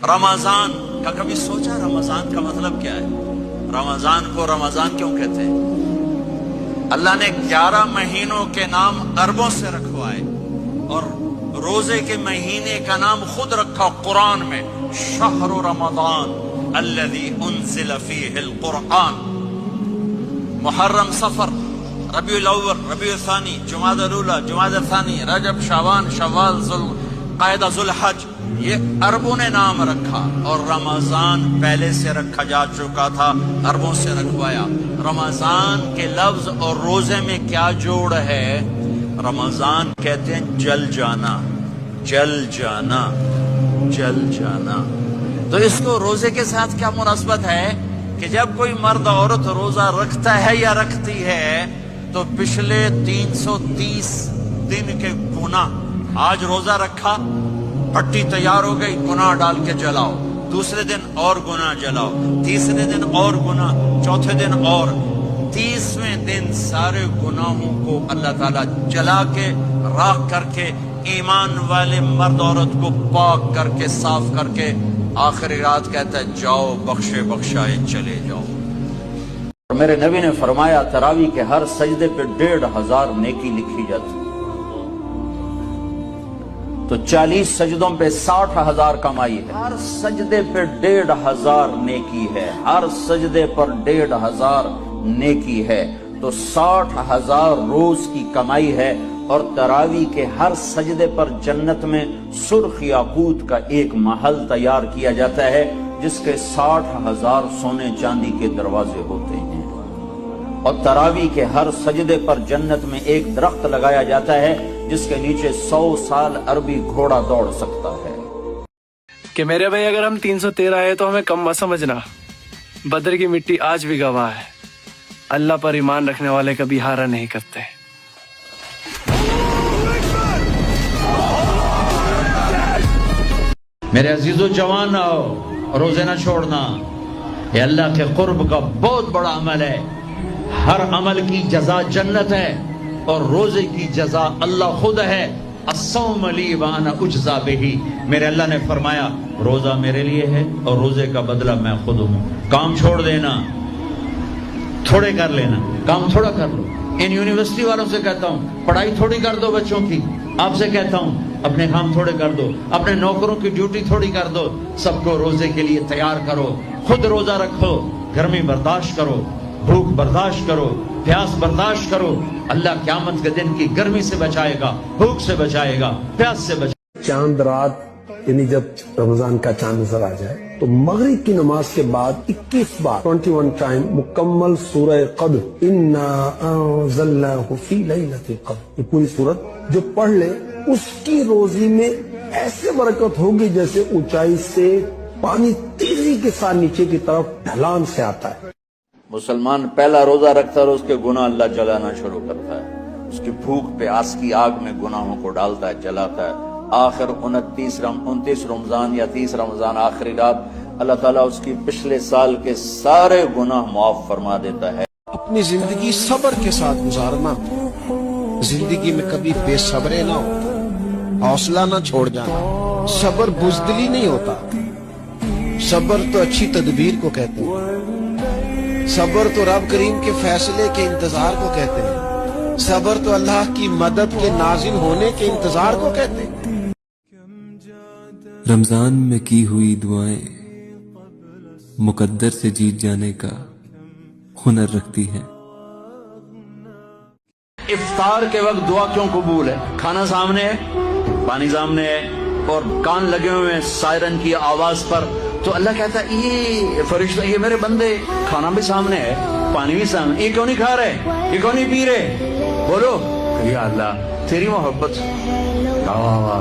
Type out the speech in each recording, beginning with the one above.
رمضان کا کبھی سوچا رمضان کا مطلب کیا ہے؟ رمضان کو رمضان کیوں کہتے ہیں؟ اللہ نے 11 مہینوں کے نام عربوں سے رکھوائے اور روزے کے مہینے کا نام خود رکھا قرآن میں، شہر رمضان الذی انزل فیہ القرآن۔ محرم، صفر، ربیع الاول، ربیع الثانی، جمادی الاولی، جمادی الثانی، رجب، شعبان، شوال، قاعدہ، ذوالحج، یہ عربوں نے نام رکھا، اور رمضان پہلے سے رکھا جا چکا تھا، عربوں سے رکھوایا۔ رمضان کے لفظ اور روزے میں کیا جوڑ ہے؟ رمضان کہتے ہیں جل جانا، جل جانا، جل جانا۔ تو اس کو روزے کے ساتھ کیا مناسبت ہے کہ جب کوئی مرد عورت روزہ رکھتا ہے یا رکھتی ہے تو پچھلے 330 دن کے گناہ، آج روزہ رکھا، پٹی تیار ہو گئی، گناہ ڈال کے جلاؤ، دوسرے دن اور گناہ جلاؤ، تیسرے دن اور گناہ، چوتھے دن اور، 30ویں دن سارے گناہوں کو اللہ تعالیٰ جلا کے، راکھ کر کے، ایمان والے مرد عورت کو پاک کر کے، صاف کر کے، آخری رات کہتا ہے جاؤ بخشے بخشائے چلے جاؤ۔ میرے نبی نے فرمایا تراویح کے ہر سجدے پہ 1500 نیکی لکھی جاتی، تو 40 سجدوں پہ 60,000 کمائی ہے، ہر سجدے پہ 1500 نیکی ہے، ہر سجدے پر 1500 نیکی ہے، تو 60,000 روز کی کمائی ہے۔ اور تراویح کے ہر سجدے پر جنت میں سرخ یاقوت کا ایک محل تیار کیا جاتا ہے جس کے 60,000 سونے چاندی کے دروازے ہوتے ہیں، اور تراویح کے ہر سجدے پر جنت میں ایک درخت لگایا جاتا ہے جس کے نیچے 100 سال عربی گھوڑا دوڑ سکتا ہے۔ کہ میرے بھائی اگر ہم 313 آئے تو ہمیں کم مت سمجھنا، بدر کی مٹی آج بھی گواہ ہے، اللہ پر ایمان رکھنے والے کبھی ہارا نہیں کرتے۔ میرے عزیزو جوان آؤ، روزے نہ چھوڑنا، یہ اللہ کے قرب کا بہت بڑا عمل ہے۔ ہر عمل کی جزا جنت ہے اور روزے کی جزا اللہ خود ہے۔ الصوم لی وانا اجزا بہ، میرے اللہ نے فرمایا روزہ میرے لیے ہے اور روزے کا بدلہ میں خود ہوں۔ کام چھوڑ دینا، تھوڑے کر لینا، کام تھوڑا کر لو۔ ان یونیورسٹی والوں سے کہتا ہوں پڑھائی تھوڑی کر دو بچوں کی، آپ سے کہتا ہوں اپنے کام تھوڑے کر دو، اپنے نوکروں کی ڈیوٹی تھوڑی کر دو، سب کو روزے کے لیے تیار کرو، خود روزہ رکھو، گرمی برداشت کرو، بھوک برداشت کرو، پیاس برداشت کرو، اللہ قیامت کے دن کی گرمی سے بچائے گا، بھوک سے بچائے گا، پیاس سے بچائے گا۔ چاند رات یعنی جب رمضان کا چاند نظر آ جائے تو مغرب کی نماز کے بعد 21 بار 21 ٹائم مکمل سورہ قدر انا انزلناہ فی لیلۃ القدر، یہ پوری سورت جو پڑھ لے اس کی روزی میں ایسے برکت ہوگی جیسے اونچائی سے پانی تیزی کے ساتھ نیچے کی طرف ڈھلان سے آتا ہے۔ مسلمان پہلا روزہ رکھتا ہے اور اس کے گناہ اللہ جلانا شروع کرتا ہے، اس کی بھوک پیاس کی آگ میں گناہوں کو ڈالتا ہے، جلاتا ہے۔ آخر 29 رمضان یا 30 رمضان آخری رات اللہ تعالیٰ اس کی پچھلے سال کے سارے گناہ معاف فرما دیتا ہے۔ اپنی زندگی صبر کے ساتھ گزارنا، زندگی میں کبھی بے صبرے نہ ہو، حوصلہ نہ چھوڑ جانا۔ صبر بزدلی نہیں ہوتا، صبر تو اچھی تدبیر کو کہتے ہیں، صبر تو رب کریم کے فیصلے کے انتظار کو کہتے ہیں، صبر تو اللہ کی مدد کے نازل ہونے کے انتظار کو کہتے ہیں۔ رمضان میں کی ہوئی دعائیں مقدر سے جیت جانے کا ہنر رکھتی ہیں۔ افطار کے وقت دعا کیوں قبول ہے؟ کھانا سامنے ہے، پانی سامنے ہے، اور کان لگے ہوئے ہیں سائرن کی آواز پر، تو اللہ کہتا ہے یہ فرشتہ، یہ میرے بندے، کھانا بھی سامنے ہے، پانی بھی سامنے، یہ کیوں نہیں کھا رہے، یہ کیوں نہیں پی رہے؟ بولو یا اللہ تیری محبت،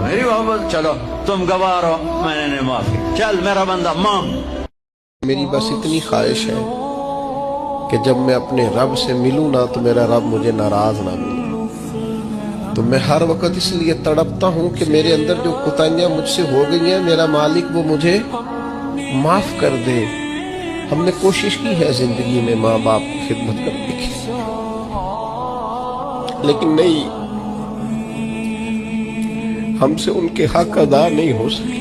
میری محبت، چلو تم گواہ رہو، میں نے معافی، چل میرا بندہ مانگ۔ میری بس اتنی خواہش ہے کہ جب میں اپنے رب سے ملوں نا تو میرا رب مجھے ناراض نہ ملے۔ تو میں ہر وقت اس لیے تڑپتا ہوں کہ میرے اندر جو کوتاہیاں مجھ سے ہو گئی ہیں میرا مالک وہ مجھے معاف کر دے۔ ہم نے کوشش کی ہے زندگی میں ماں باپ کی خدمت کرنے کی، لیکن نہیں، ہم سے ان کے حق ادا نہیں ہو سکے۔